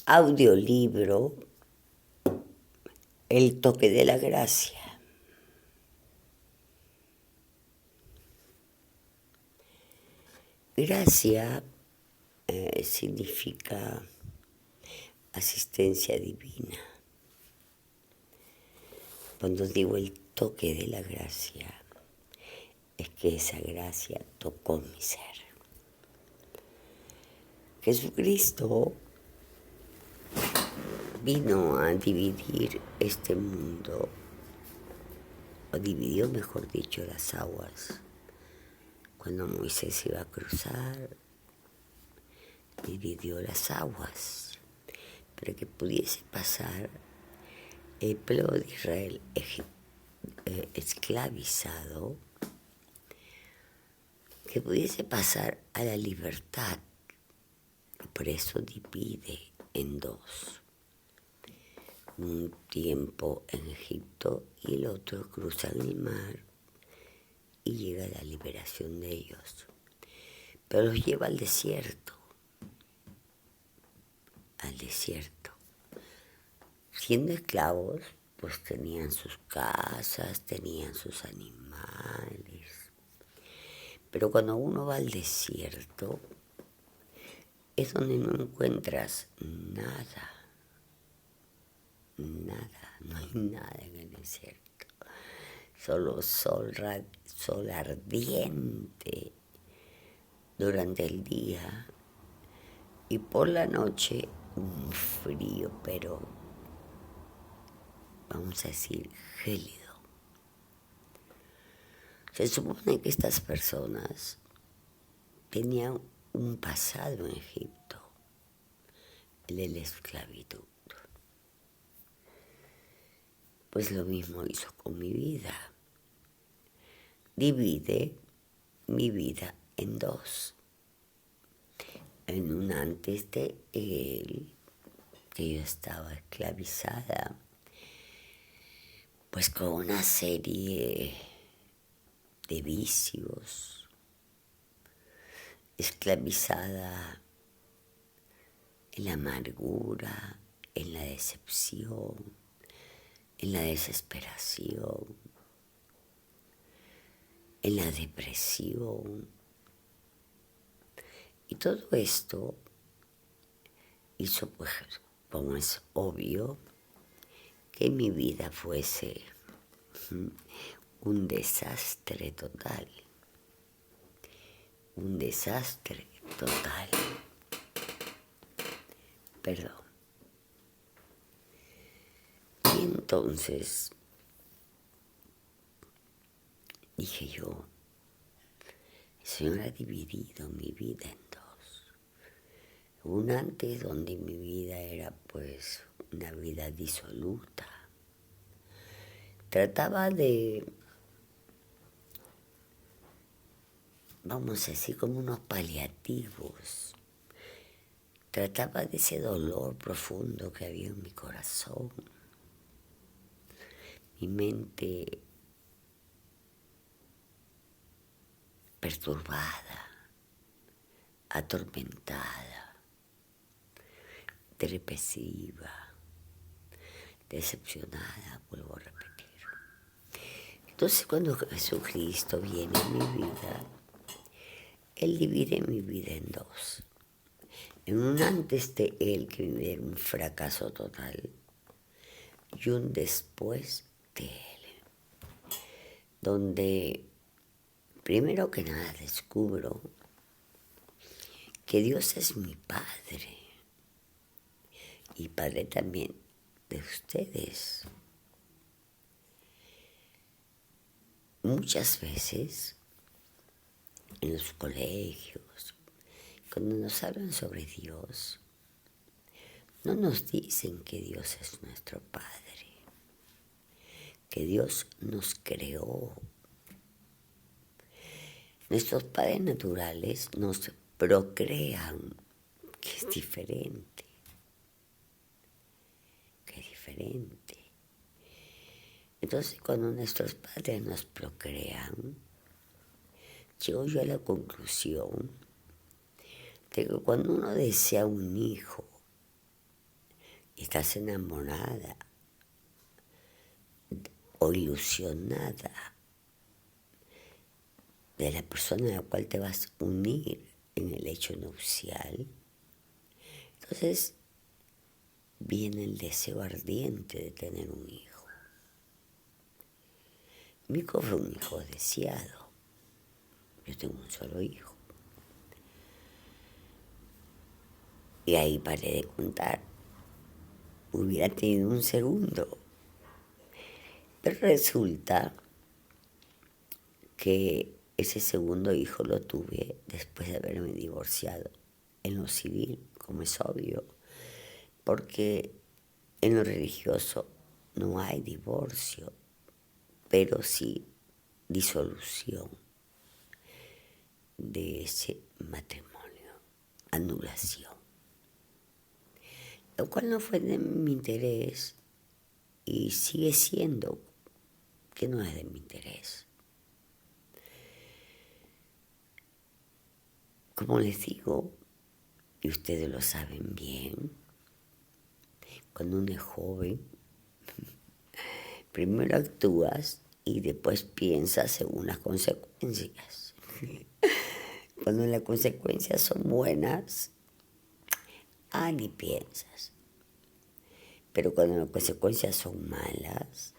audiolibro El toque de la gracia. Gracia significa asistencia divina. Cuando digo el toque de la gracia, es que esa gracia tocó mi ser. Jesucristo vino a dividir este mundo, o dividió, mejor dicho, las aguas. Cuando Moisés iba a cruzar, dividió las aguas para que pudiese pasar el pueblo de Israel esclavizado, que pudiese pasar a la libertad. Por eso divide en dos. Un tiempo en Egipto y el otro cruzan el mar y llega la liberación de ellos. Pero los lleva al desierto. Siendo esclavos, pues tenían sus casas, tenían sus animales. Pero cuando uno va al desierto, es donde no encuentras nada. No hay nada en el desierto. Solo sol ardiente durante el día y por la noche un frío, pero vamos a decir gélido. Se supone que estas personas tenían un pasado en Egipto, el de la esclavitud. Pues lo mismo hizo con mi vida. Divide mi vida en dos. En un antes de él, que yo estaba esclavizada, pues con una serie de vicios, esclavizada en la amargura, en la decepción, en la desesperación, en la depresión. Y todo esto hizo, pues, como es obvio, que mi vida fuese un desastre total. Un desastre total. Perdón. Y entonces dije yo, el Señor ha dividido mi vida en dos. Un antes donde mi vida era pues una vida disoluta. Trataba de, vamos a decir, como unos paliativos. Trataba de ese dolor profundo que había en mi corazón. Mi mente perturbada, atormentada, depresiva, decepcionada, vuelvo a repetir. Entonces cuando Jesucristo viene a mi vida, Él divide mi vida en dos. En un antes de Él, que mi vida era un fracaso total, y un después de Él, donde primero que nada descubro que Dios es mi Padre y Padre también de ustedes. Muchas veces en los colegios, cuando nos hablan sobre Dios, no nos dicen que Dios es nuestro Padre, que Dios nos creó. Nuestros padres naturales nos procrean, que es diferente, Entonces, cuando nuestros padres nos procrean, llego yo a la conclusión de que cuando uno desea un hijo, estás enamorada o ilusionada de la persona a la cual te vas a unir en el hecho nupcial, entonces viene el deseo ardiente de tener un hijo. Mi hijo fue un hijo deseado. Yo tengo un solo hijo. Y ahí paré de contar. Hubiera tenido un segundo. Pero resulta que ese segundo hijo lo tuve después de haberme divorciado en lo civil, como es obvio, porque en lo religioso no hay divorcio, pero sí disolución de ese matrimonio, anulación, lo cual no fue de mi interés y sigue siendo que no es de mi interés. Como les digo, y ustedes lo saben bien, cuando uno es joven, primero actúas y después piensas según las consecuencias. Cuando las consecuencias son buenas, ni piensas. Pero cuando las consecuencias son malas,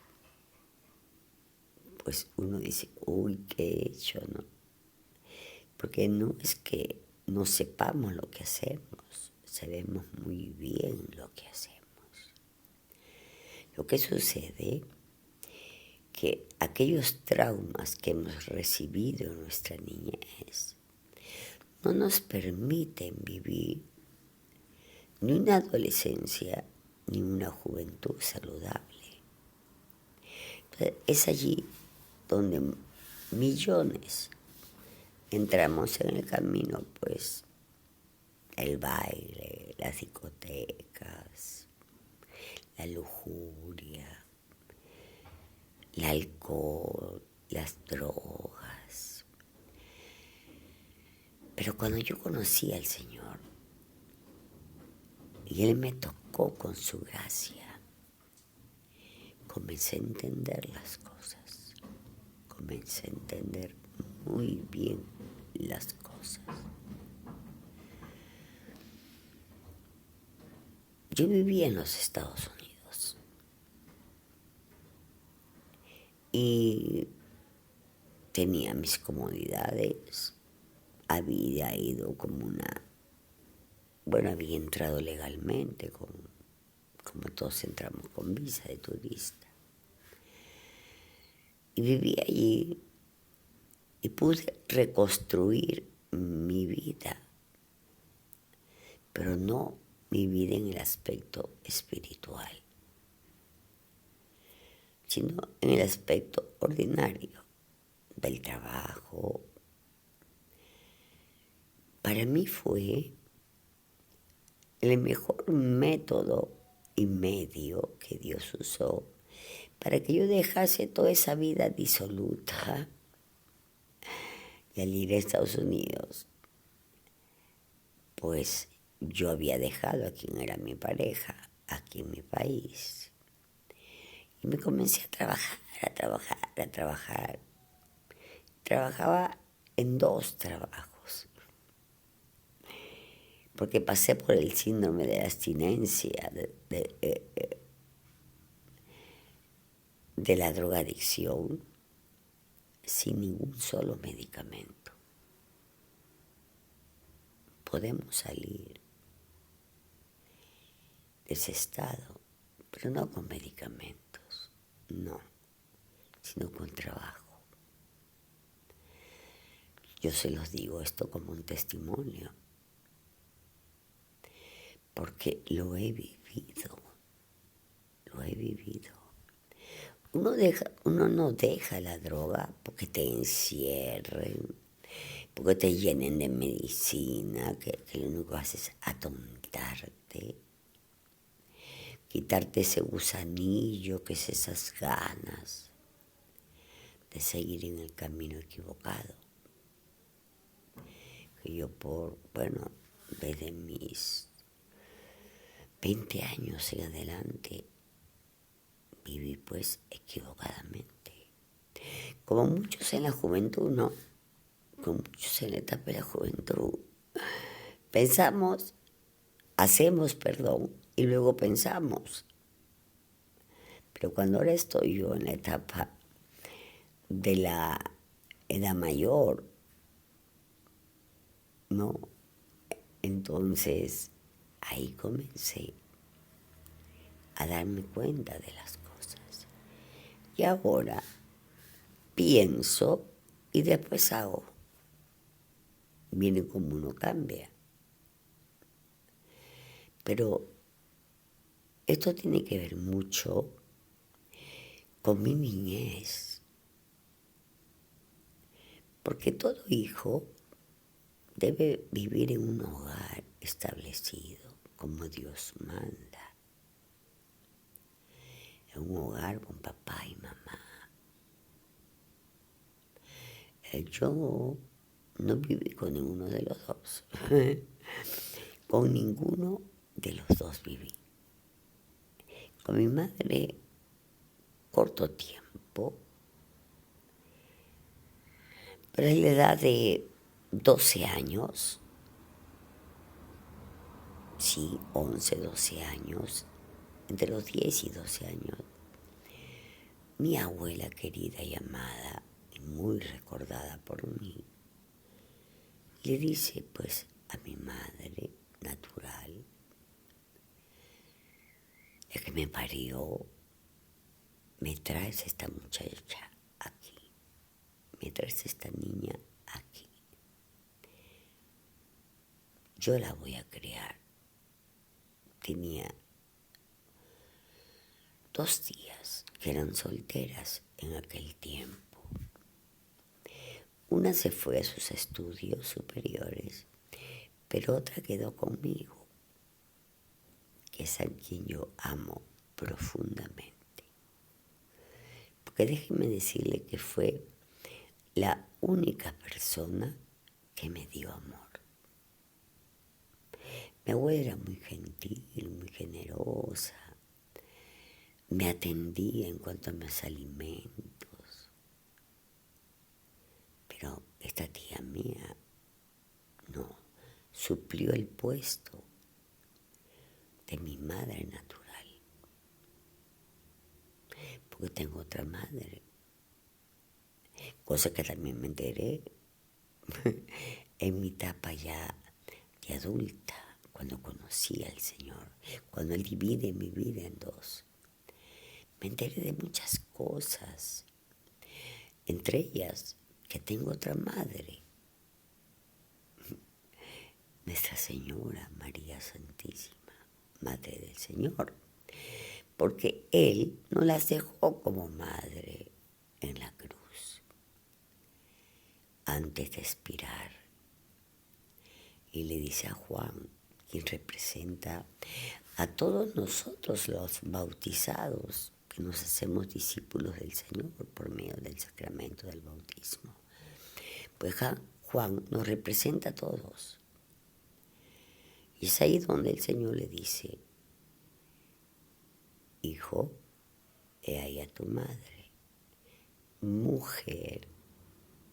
pues uno dice, uy, ¿qué he hecho, no? Porque no es que no sepamos lo que hacemos, sabemos muy bien lo que hacemos. Lo que sucede que aquellos traumas que hemos recibido en nuestra niñez no nos permiten vivir ni una adolescencia ni una juventud saludable. Entonces, es allí donde millones entramos en el camino, pues el baile, las discotecas, la lujuria, el alcohol, las drogas. Pero cuando yo conocí al Señor y Él me tocó con su gracia, comencé a entender las cosas, comencé a entender muy bien las cosas. Yo vivía en los Estados Unidos y tenía mis comodidades, había ido como había entrado legalmente, como todos entramos con visa de turista. Y viví allí y pude reconstruir mi vida, pero no mi vida en el aspecto espiritual, sino en el aspecto ordinario del trabajo. Para mí fue el mejor método y medio que Dios usó para que yo dejase toda esa vida disoluta y al ir a Estados Unidos, pues yo había dejado a quien era mi pareja aquí en mi país. Y me comencé a trabajar, a trabajar, a trabajar. Trabajaba en 2 trabajos, porque pasé por el síndrome de abstinencia, de la drogadicción, sin ningún solo medicamento. Podemos salir de ese estado, pero no con medicamentos, no, sino con trabajo. Yo se los digo esto como un testimonio, porque lo he vivido, lo he vivido. Uno no deja la droga porque te encierren, porque te llenen de medicina, que lo único que haces es atontarte, quitarte ese gusanillo, que es esas ganas de seguir en el camino equivocado. Que yo desde mis 20 años en adelante viví pues equivocadamente. Como muchos en la juventud, ¿no? Como muchos en la etapa de la juventud. Hacemos, y luego pensamos. Pero cuando ahora estoy yo en la etapa de la edad mayor, ¿no? Entonces, ahí comencé a darme cuenta de las cosas. Y ahora pienso y después hago. Viene como uno cambia. Pero esto tiene que ver mucho con mi niñez. Porque todo hijo debe vivir en un hogar establecido, como Dios manda. En un hogar con papá y mamá. Yo no viví con ninguno de los dos. Con ninguno de los dos viví. Con mi madre, corto tiempo, pero a la edad de 12 años, sí, 11, 12 años, entre los 10 y 12 años, mi abuela querida y amada, y muy recordada por mí, le dice pues a mi madre natural, la que me parió, me traes esta muchacha aquí, me traes esta niña aquí. Yo la voy a criar. Tenía 2 tías que eran solteras en aquel tiempo. Una se fue a sus estudios superiores, pero otra quedó conmigo, que es a quien yo amo profundamente. Porque déjeme decirle que fue la única persona que me dio amor. Mi abuela era muy gentil, muy generosa, me atendía en cuanto a mis alimentos. Pero esta tía mía no suplió el puesto de mi madre natural. Porque tengo otra madre, cosa que también me enteré en mi etapa ya de adulta, cuando conocí al Señor, cuando Él divide mi vida en dos. Me enteré de muchas cosas, entre ellas que tengo otra madre, Nuestra Señora María Santísima, Madre del Señor, porque Él no las dejó como madre en la cruz antes de expirar. Y le dice a Juan, quien representa a todos nosotros los bautizados, que nos hacemos discípulos del Señor por medio del sacramento del bautismo. Pues Juan nos representa a todos. Y es ahí donde el Señor le dice, hijo, he ahí a tu madre. Mujer,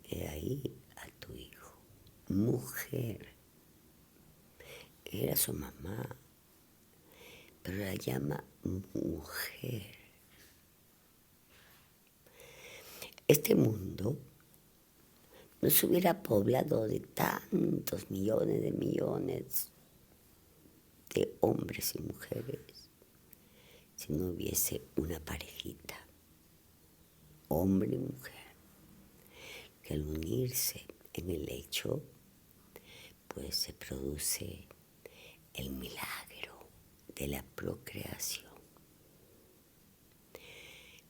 he ahí a tu hijo. Mujer, era su mamá, pero la llama mujer. Este mundo no se hubiera poblado de tantos millones de hombres y mujeres si no hubiese una parejita, hombre y mujer, que al unirse en el lecho, pues se produce el milagro de la procreación.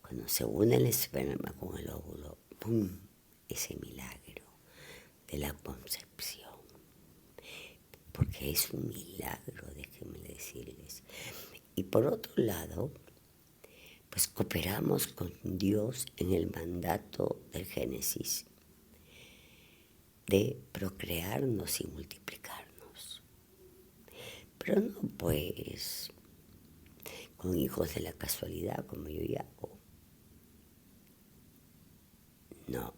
Cuando se une el esperma con el óvulo, ¡pum!, ese milagro de la concepción. Porque es un milagro, déjenme decirles. Y por otro lado, pues cooperamos con Dios en el mandato del Génesis de procrearnos y multiplicarnos. Pero no pues con hijos de la casualidad como yo ya hago. No,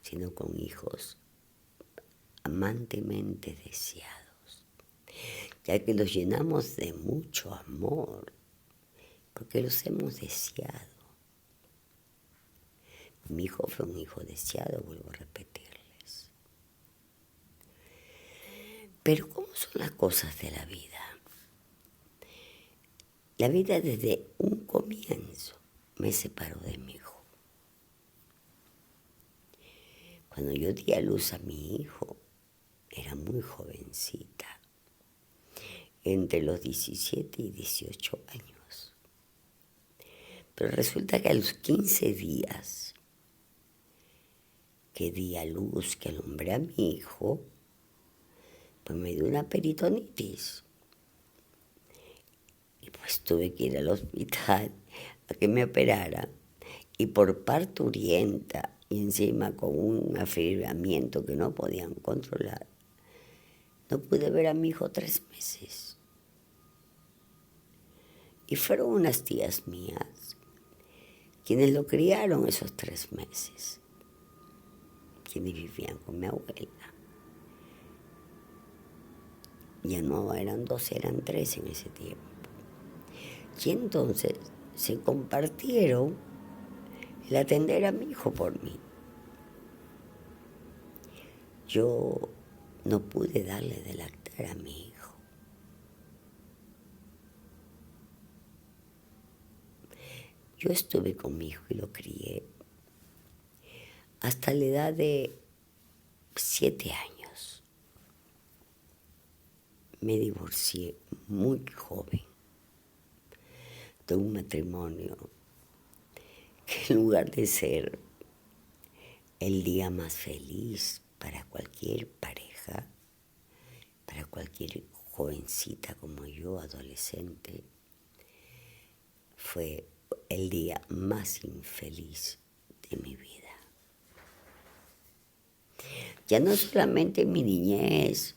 sino con hijos amantemente deseados, ya que los llenamos de mucho amor, porque los hemos deseado. Mi hijo fue un hijo deseado, vuelvo a repetirles. Pero ¿cómo son las cosas de la vida? La vida desde un comienzo me separó de mi hijo. Cuando yo di a luz a mi hijo, era muy jovencita, entre los 17 y 18 años. Pero resulta que a los 15 días que di a luz, que alumbré a mi hijo, pues me dio una peritonitis. Y pues tuve que ir al hospital a que me operaran. Y por parturienta y encima con un afebramiento que no podían controlar, no pude ver a mi hijo 3 meses. Y fueron unas tías mías quienes lo criaron esos 3 meses, quienes vivían con mi abuela. Ya no eran 2, eran 3 en ese tiempo. Y entonces se compartieron el atender a mi hijo por mí. Yo no pude darle de lactar a mi hijo. Yo estuve con mi hijo y lo crié hasta la edad de 7 años. Me divorcié muy joven de un matrimonio que en lugar de ser el día más feliz para cualquier pareja, para cualquier jovencita como yo, adolescente, fue el día más infeliz de mi vida. Ya no solamente mi niñez,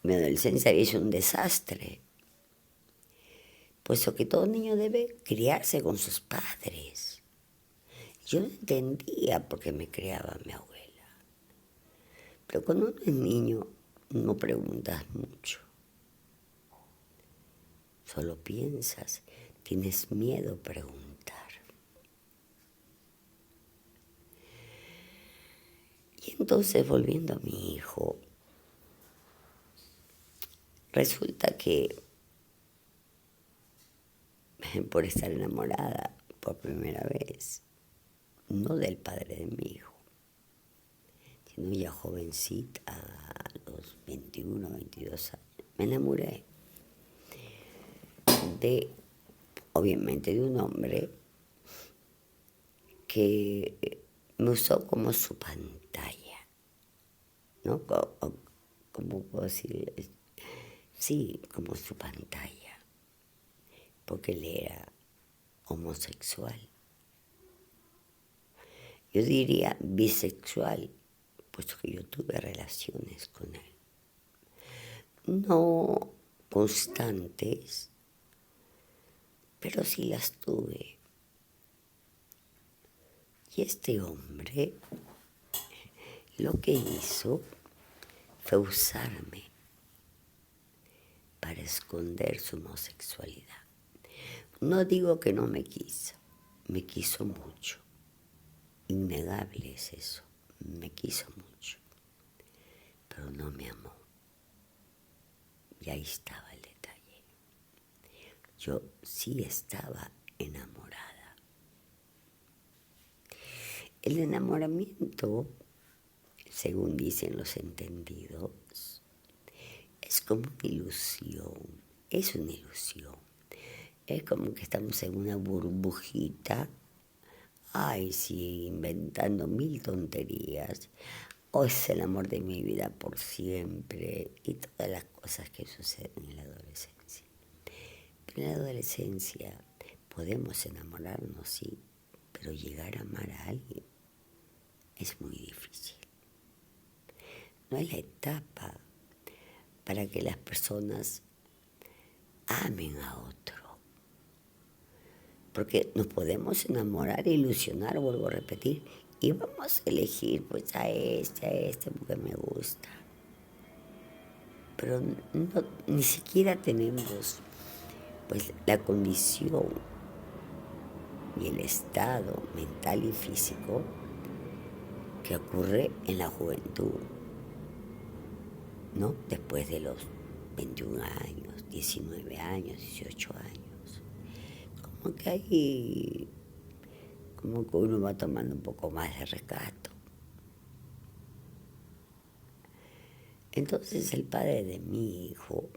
mi adolescencia había sido un desastre, puesto que todo niño debe criarse con sus padres. Yo no entendía por qué me criaba mi abuela. Pero cuando uno es niño, no preguntas mucho. Solo piensas, tienes miedo a preguntar. Y entonces, volviendo a mi hijo, resulta que por estar enamorada por primera vez, no del padre de mi hijo, sino ya jovencita, a los 21, 22 años, me enamoré obviamente, de un hombre que me usó como su pantalla, ¿no? ¿Cómo puedo decir? Sí, como su pantalla, porque él era homosexual. Yo diría bisexual, puesto que yo tuve relaciones con él. No constantes, pero sí las tuve. Y este hombre lo que hizo fue usarme para esconder su homosexualidad. No digo que no me quiso mucho. Innegable es eso, me quiso mucho, pero no me amó. Y ahí estaba el detalle. Yo sí estaba enamorada. El enamoramiento, según dicen los entendidos, es como una ilusión, es una ilusión. Es como que estamos en una burbujita, ay, sí, inventando 1000 tonterías. O es el amor de mi vida por siempre y todas las cosas que suceden en la adolescencia. Pero en la adolescencia podemos enamorarnos, sí, pero llegar a amar a alguien es muy difícil. No es la etapa para que las personas amen a otro. Porque nos podemos enamorar, ilusionar, vuelvo a repetir, y vamos a elegir pues a este porque me gusta. Pero no, ni siquiera tenemos pues la condición y el estado mental y físico que ocurre en la juventud, ¿no? Después de los 21 años, 19 años, 18 años. Como que ahí, como que uno va tomando un poco más de rescato. Entonces el padre de mi hijo,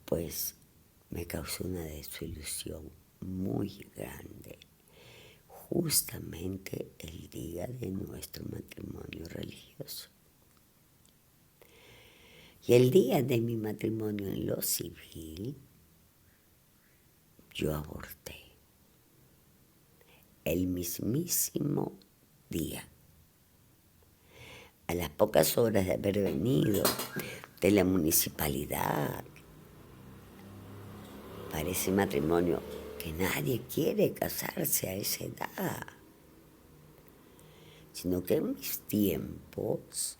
pues me causó una desilusión muy grande, justamente el día de nuestro matrimonio religioso. Y el día de mi matrimonio en lo civil, yo aborté. El mismísimo día. A las pocas horas de haber venido de la municipalidad para ese matrimonio que nadie quiere casarse a esa edad, sino que en mis tiempos,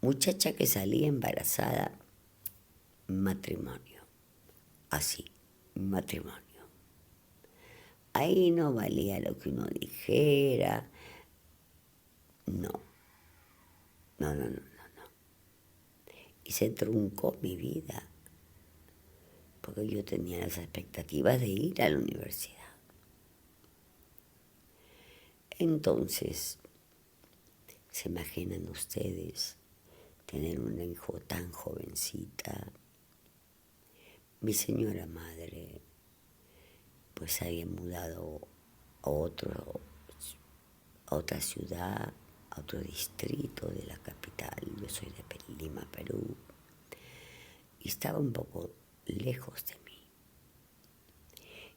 muchacha que salía embarazada, matrimonio, así, matrimonio. Ahí no valía lo que uno dijera, no, no. Y se truncó mi vida, porque yo tenía las expectativas de ir a la universidad. Entonces, ¿se imaginan ustedes tener un hijo tan jovencita? Mi señora madre, pues había mudado a otra ciudad, a otro distrito de la capital. Yo soy de Lima, Perú, y estaba un poco lejos de mí.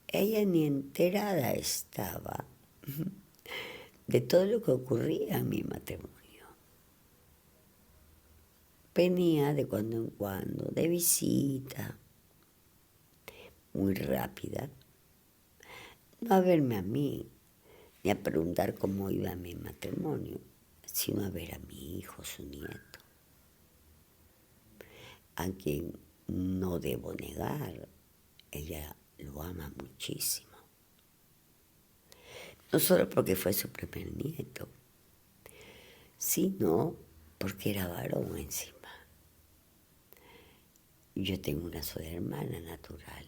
Ella ni enterada estaba de todo lo que ocurría en mi matrimonio. Venía de cuando en cuando, de visita, muy rápida, no a verme a mí, ni a preguntar cómo iba mi matrimonio, sino a ver a mi hijo, su nieto, a quien no debo negar, ella lo ama muchísimo. No solo porque fue su primer nieto, sino porque era varón encima. Yo tengo una sola hermana natural.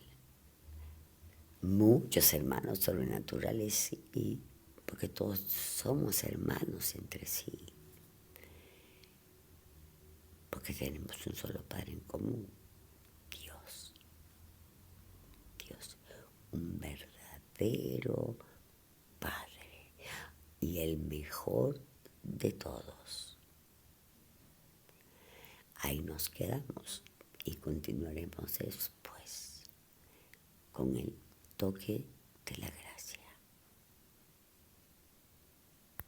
Muchos hermanos sobrenaturales, sí, porque todos somos hermanos entre sí. Porque tenemos un solo Padre en común, Dios. Dios, un verdadero Padre y el mejor de todos. Ahí nos quedamos y continuaremos después con el toque de la